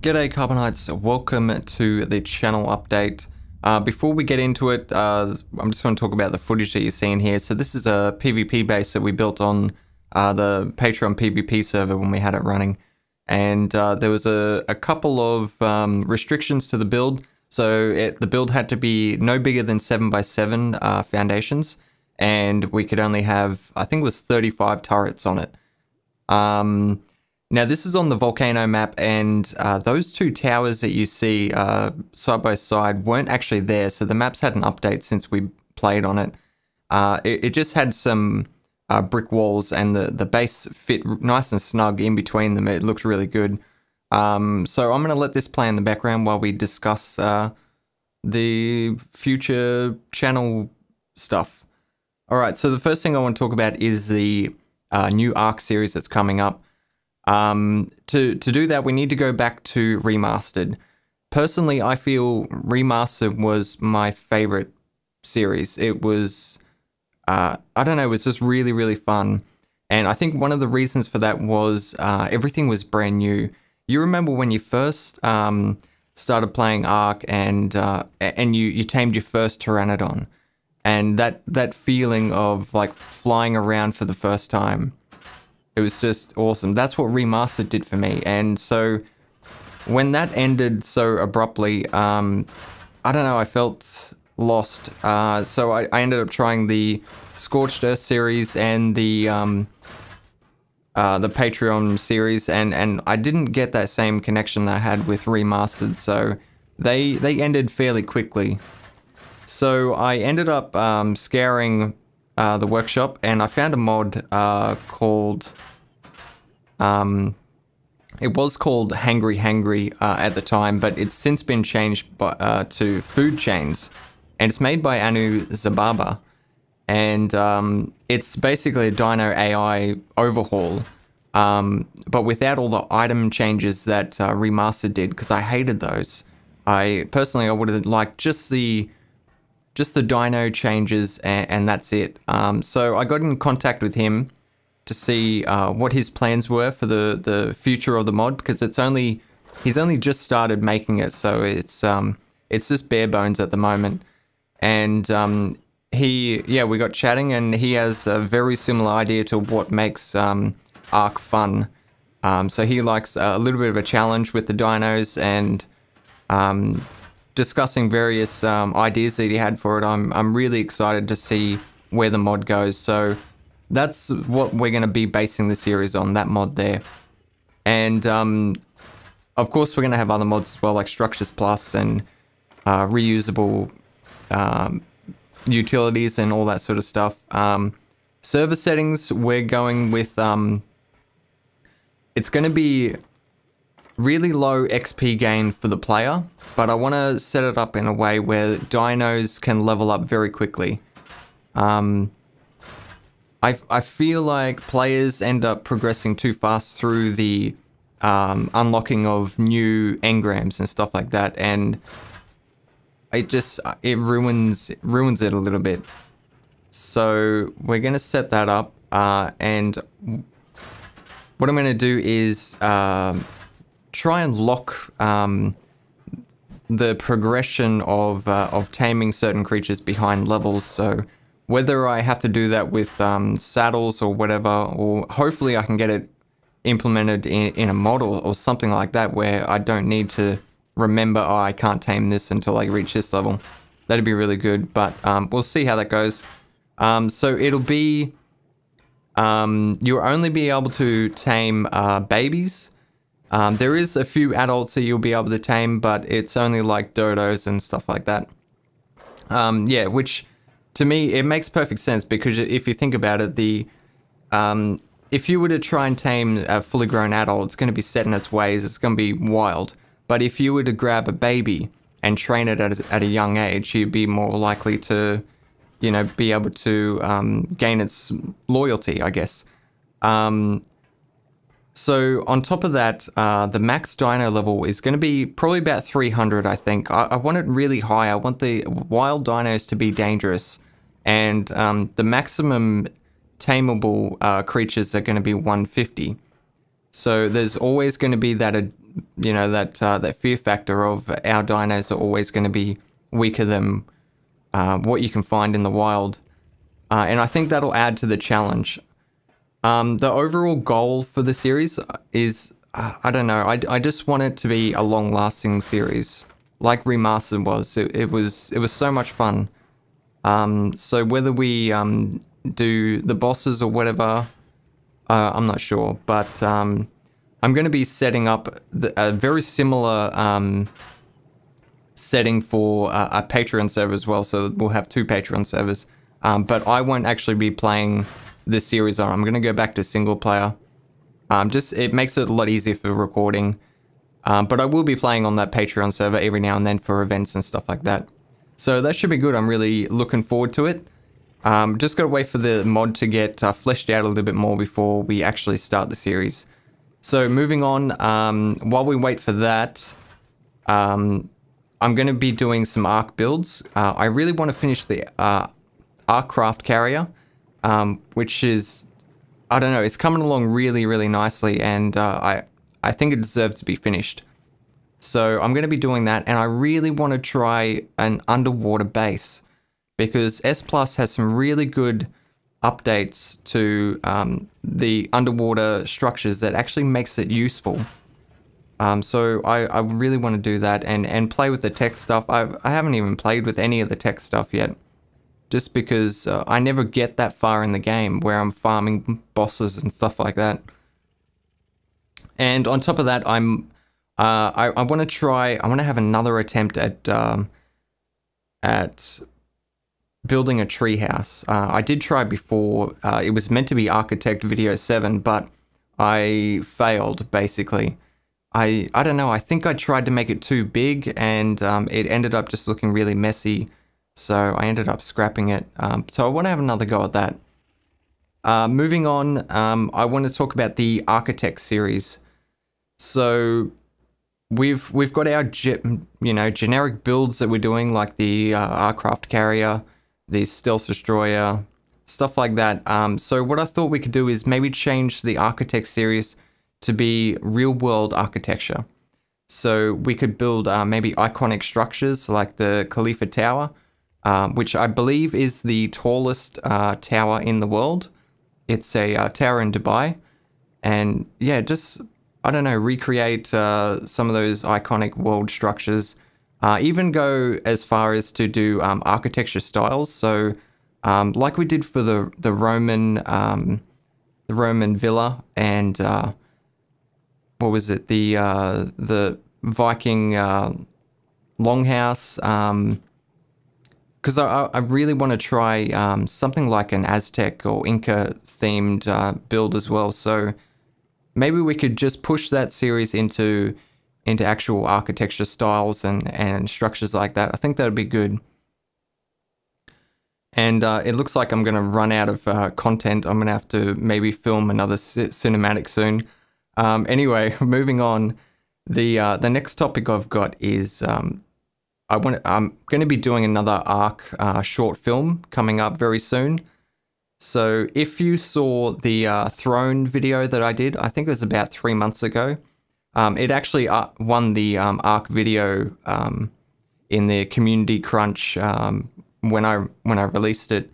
G'day Carbonites, welcome to the channel update. Before we get into it, I'm just going to talk about the footage that you're seeing here. So this is a PvP base that we built on the Patreon PvP server when we had it running. And there was a couple of restrictions to the build. So the build had to be no bigger than 7x7 foundations. And we could only have, I think it was 35 turrets on it. Now this is on the volcano map, and those two towers that you see side by side weren't actually there, so the map's had an update since we played on it. It just had some brick walls, and the base fit nice and snug in between them. It looked really good. So I'm going to let this play in the background while we discuss the future channel stuff. Alright, so the first thing I want to talk about is the new Ark series that's coming up. To do that, we need to go back to Remastered. Personally, I feel Remastered was my favorite series. It was, I don't know, it was just really, really fun. And I think one of the reasons for that was everything was brand new. You remember when you first started playing Ark and you tamed your first Pteranodon, and that feeling of like flying around for the first time. It was just awesome. That's what Remastered did for me. And so when that ended so abruptly, I don't know, I felt lost. So I ended up trying the Scorched Earth series and the Patreon series, and I didn't get that same connection that I had with Remastered. So they ended fairly quickly. So I ended up scouring the workshop, and I found a mod called it was called Hangry at the time, but it's since been changed to Food Chains, and it's made by Anu Zababa, and it's basically a Dino AI overhaul, but without all the item changes that Remastered did, because I hated those. I would have liked just the dino changes, and that's it. So I got in contact with him to see what his plans were for the future of the mod, because he's only just started making it, so it's just bare bones at the moment. And we got chatting, and he has a very similar idea to what makes Ark fun. So he likes a little bit of a challenge with the dinos, and discussing various ideas that he had for it. I'm really excited to see where the mod goes. So that's what we're going to be basing the series on, that mod there. And of course we're going to have other mods as well, like Structures Plus and reusable utilities and all that sort of stuff. Server settings, we're going with it's going to be really low XP gain for the player, but I want to set it up in a way where dinos can level up very quickly. I feel like players end up progressing too fast through the unlocking of new engrams and stuff like that, and it ruins it a little bit. So we're gonna set that up, and what I'm gonna do is try and lock the progression of taming certain creatures behind levels. So whether I have to do that with saddles or whatever, or hopefully I can get it implemented in a model or something like that, where I don't need to remember, oh, I can't tame this until I reach this level. That'd be really good, but we'll see how that goes. So it'll be, you'll only be able to tame babies. There is a few adults that you'll be able to tame, but it's only like dodos and stuff like that. Yeah, which to me, it makes perfect sense, because if you think about it, if you were to try and tame a fully grown adult, it's going to be set in its ways, it's going to be wild. But if you were to grab a baby and train it at a young age, you'd be more likely to, you know, be able to gain its loyalty, I guess. So on top of that, the max dino level is going to be probably about 300, I think. I want it really high. I want the wild dinos to be dangerous. And the maximum tameable creatures are going to be 150. So there's always going to be that, you know, that fear factor of our dinos are always going to be weaker than what you can find in the wild. And I think that'll add to the challenge. The overall goal for the series is, I don't know, I just want it to be a long-lasting series, like Remastered was. It was so much fun. So whether we do the bosses or whatever, I'm not sure, but I'm going to be setting up a very similar setting for a Patreon server as well. So we'll have 2 Patreon servers, but I won't actually be playing this series on. I'm going to go back to single player. Just it makes it a lot easier for recording. But I will be playing on that Patreon server every now and then for events and stuff like that. So that should be good. I'm really looking forward to it. Just got to wait for the mod to get fleshed out a little bit more before we actually start the series. So moving on, while we wait for that, I'm going to be doing some Ark builds. I really want to finish the Ark Craft Carrier, which is, I don't know, it's coming along really, really nicely, and I think it deserves to be finished. So I'm going to be doing that, and I really want to try an underwater base, because S Plus has some really good updates to the underwater structures that actually makes it useful. So I really want to do that and play with the tech stuff. I haven't even played with any of the tech stuff yet, just because I never get that far in the game where I'm farming bosses and stuff like that. And on top of that, I want to try. I want to have another attempt at building a treehouse. I did try before. It was meant to be Architect Video 7, but I failed basically. I don't know. I think I tried to make it too big, and it ended up just looking really messy. So I ended up scrapping it. So I want to have another go at that. Moving on, I want to talk about the Arkitect Series. So we've got our generic builds that we're doing, like the Aircraft Carrier, the Stealth Destroyer, stuff like that. So what I thought we could do is maybe change the Arkitect Series to be real-world architecture. So we could build maybe iconic structures like the Khalifa Tower, which I believe is the tallest tower in the world. It's a tower in Dubai. And yeah, just, I don't know, recreate some of those iconic world structures. Even go as far as to do architecture styles. So like we did for the Roman villa, and what was it, the Viking longhouse. Because I really want to try something like an Aztec or Inca themed build as well. So maybe we could just push that series into actual architecture styles and structures like that. I think that would be good. And it looks like I'm going to run out of content. I'm going to have to maybe film another cinematic soon. Anyway, moving on. The next topic I've got is I'm going to be doing another Ark short film coming up very soon. So if you saw the Throne video that I did, I think it was about 3 months ago. It actually won the Ark video in the community crunch when I released it,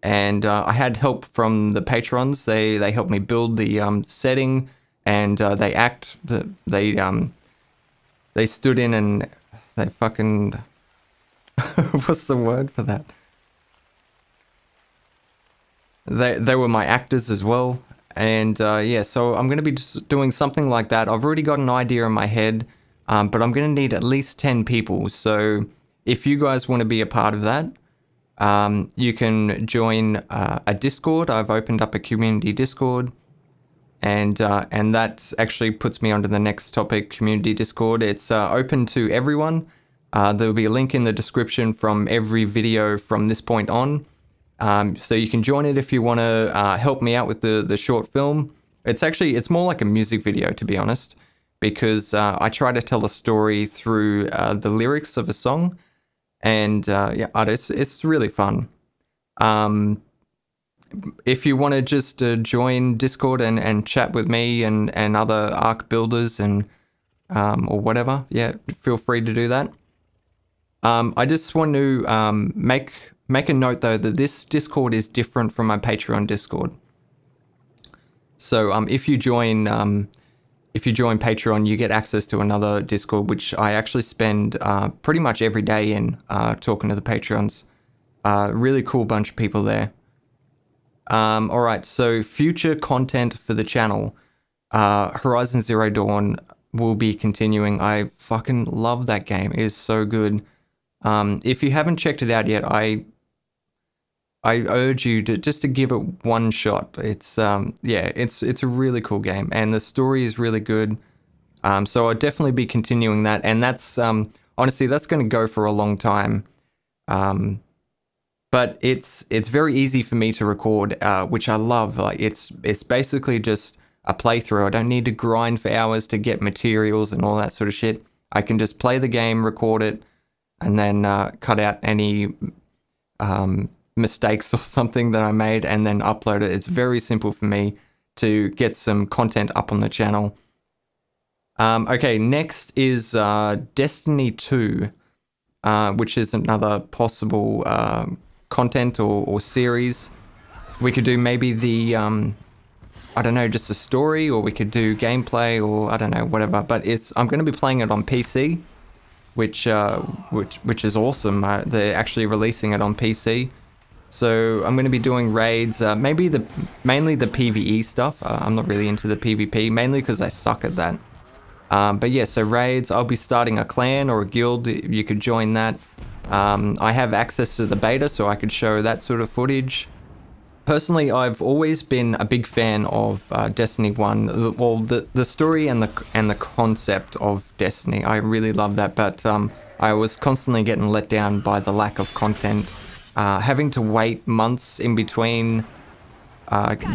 and I had help from the patrons. They helped me build the setting, and they stood in and they fucking what's the word for that? They were my actors as well. And yeah, so I'm going to be just doing something like that. I've already got an idea in my head, but I'm going to need at least 10 people. So if you guys want to be a part of that, you can join a Discord. I've opened up a community Discord, and that actually puts me onto the next topic, community Discord. It's open to everyone. There'll be a link in the description from every video from this point on. So you can join it if you want to help me out with the short film. It's more like a music video, to be honest, because I try to tell a story through the lyrics of a song, and yeah, it's really fun. if you want to just join Discord and chat with me and other Ark builders and or whatever, yeah, feel free to do that. I just want to make a note though that this Discord is different from my Patreon Discord. So if you join Patreon, you get access to another Discord, which I actually spend pretty much every day in talking to the Patreons. Really cool bunch of people there. All right, so future content for the channel. Horizon Zero Dawn will be continuing. I fucking love that game. It is so good. If you haven't checked it out yet, I urge you to just to give it one shot. It's yeah, it's a really cool game, and the story is really good. So I'll definitely be continuing that, and that's honestly that's going to go for a long time. But it's very easy for me to record, which I love. Like it's basically just a playthrough. I don't need to grind for hours to get materials and all that sort of shit. I can just play the game, record it, and then cut out any mistakes or something that I made and then upload it. It's very simple for me to get some content up on the channel. Okay, next is Destiny 2, which is another possible content or series. We could do maybe the I don't know, just a story, or we could do gameplay, or I don't know, whatever. But I'm going to be playing it on PC, which is awesome. They're actually releasing it on PC, so I'm going to be doing raids. Mainly the PvE stuff. I'm not really into the PvP, mainly because I suck at that. But yeah, so raids. I'll be starting a clan or a guild. You could join that. I have access to the beta, so I could show that sort of footage. Personally, I've always been a big fan of Destiny 1. Well, the story and the concept of Destiny, I really love that. But I was constantly getting let down by the lack of content. Having to wait months in between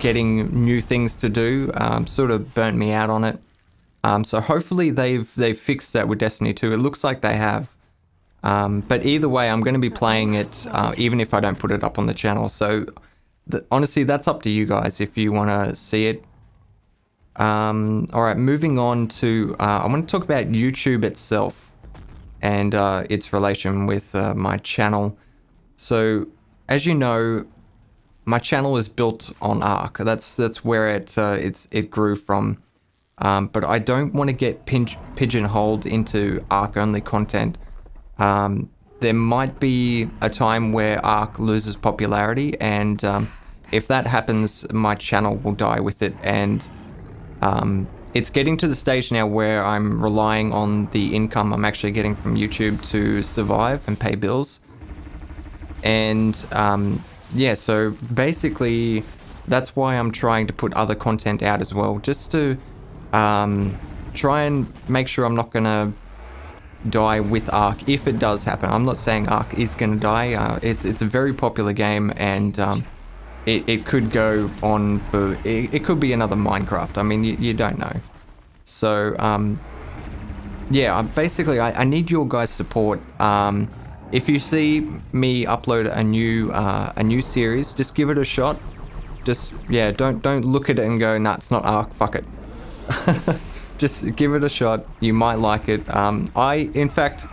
getting new things to do sort of burnt me out on it. So hopefully they've fixed that with Destiny 2. It looks like they have. But either way, I'm going to be playing it even if I don't put it up on the channel. So honestly, that's up to you guys if you want to see it. Alright, moving on to... I want to talk about YouTube itself and its relation with my channel. So, as you know, my channel is built on Ark. That's where it grew from. But I don't want to get pigeonholed into Ark-only content. There might be a time where Ark loses popularity, and if that happens, my channel will die with it. And it's getting to the stage now where I'm relying on the income I'm actually getting from YouTube to survive and pay bills. And yeah, so basically that's why I'm trying to put other content out as well, just to try and make sure I'm not gonna die with Ark if it does happen. I'm not saying Ark is gonna die. It's a very popular game, and it could go on for it could be another Minecraft. I mean, you don't know. So yeah, basically I need your guys' support. If you see me upload a new series, just give it a shot. Just yeah, don't look at it and go, nah, it's not Ark, fuck it. Just give it a shot. You might like it. In fact,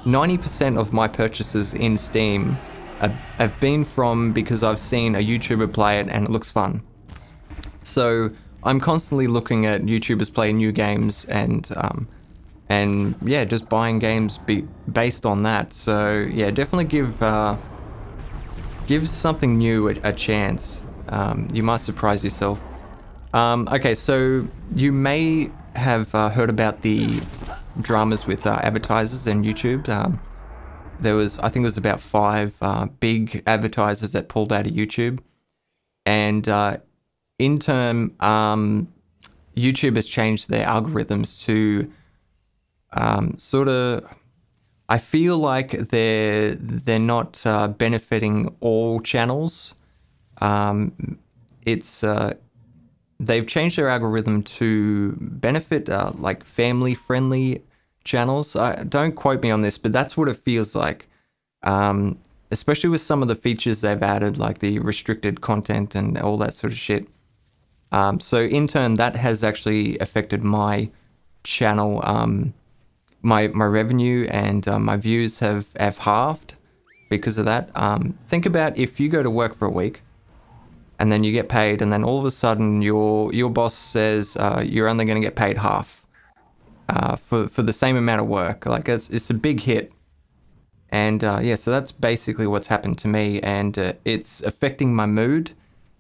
90% of my purchases in Steam have been because I've seen a YouTuber play it and it looks fun. So I'm constantly looking at YouTubers play new games and yeah, just buying games based on that. So yeah, definitely give something new a chance. You might surprise yourself. Okay, so you may have heard about the dramas with advertisers and YouTube. I think it was about 5 big advertisers that pulled out of YouTube. And in turn, YouTube has changed their algorithms to sort of, I feel like they're not benefiting all channels. They've changed their algorithm to benefit like family-friendly channels. Don't quote me on this, but that's what it feels like. especially with some of the features they've added, like the restricted content and all that sort of shit. So in turn, that has actually affected my channel. My revenue and my views have halved because of that. Think about if you go to work for a week and then you get paid, and then all of a sudden your boss says you're only going to get paid half for the same amount of work. Like it's a big hit. And yeah, so that's basically what's happened to me, and it's affecting my mood,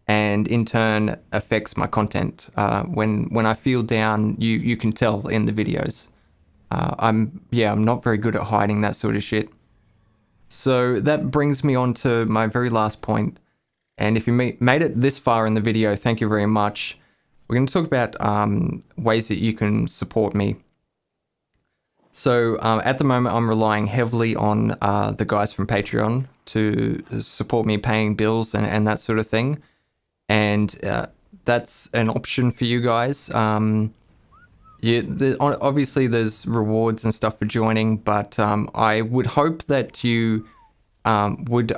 and in turn affects my content. When I feel down, you can tell in the videos. I'm not very good at hiding that sort of shit. So that brings me on to my very last point. And if you made it this far in the video, thank you very much. We're going to talk about ways that you can support me. So at the moment, I'm relying heavily on the guys from Patreon to support me paying bills and that sort of thing. And that's an option for you guys. Obviously there's rewards and stuff for joining, but I would hope that you would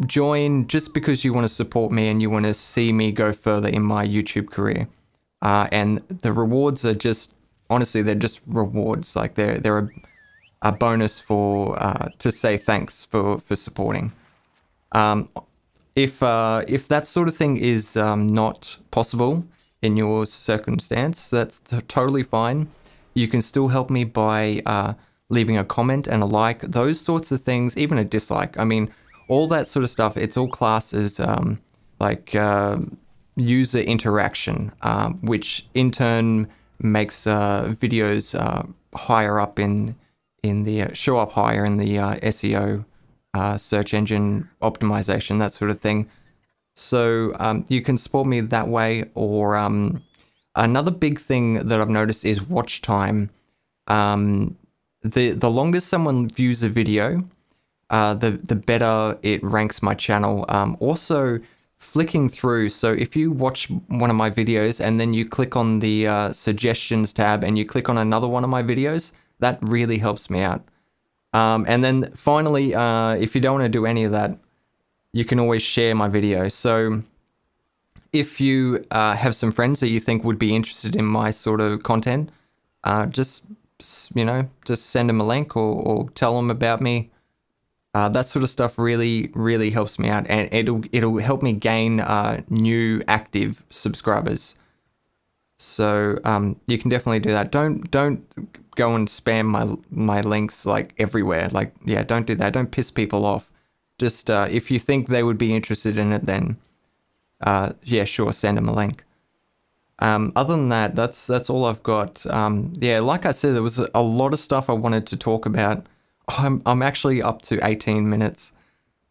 join just because you want to support me and you want to see me go further in my YouTube career. And the rewards are just, honestly, they're just rewards. Like they're a bonus for to say thanks for supporting. If that sort of thing is not possible in your circumstance, that's totally fine. You can still help me by leaving a comment and a like, those sorts of things, even a dislike. I mean, all that sort of stuff, it's all classed as like user interaction, which in turn makes videos higher up in the show up higher in the SEO, search engine optimization, that sort of thing. So you can support me that way, or another big thing that I've noticed is watch time. The longer someone views a video, the better it ranks my channel. Also, flicking through. So if you watch one of my videos and then you click on the suggestions tab and you click on another one of my videos, that really helps me out. And then finally, if you don't want to do any of that, you can always share my video. So if you have some friends that you think would be interested in my sort of content, just send them a link or tell them about me. That sort of stuff really helps me out, and it'll help me gain new active subscribers. So you can definitely do that. Don't go and spam my links like everywhere. Like, yeah, don't do that. Don't piss people off. Just if you think they would be interested in it, then yeah, sure, send them a link. Other than that, that's all I've got. Yeah, like I said, there was a lot of stuff I wanted to talk about. I'm actually up to 18 minutes.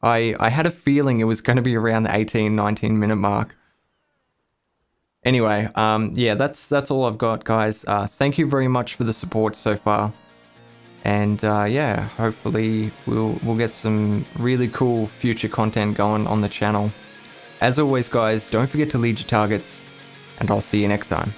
I had a feeling it was going to be around the 18-19 minute mark. Anyway, yeah, that's all I've got, guys. Thank you very much for the support so far. And yeah, hopefully we'll get some really cool future content going on the channel. As always, guys, don't forget to lead your targets, and I'll see you next time.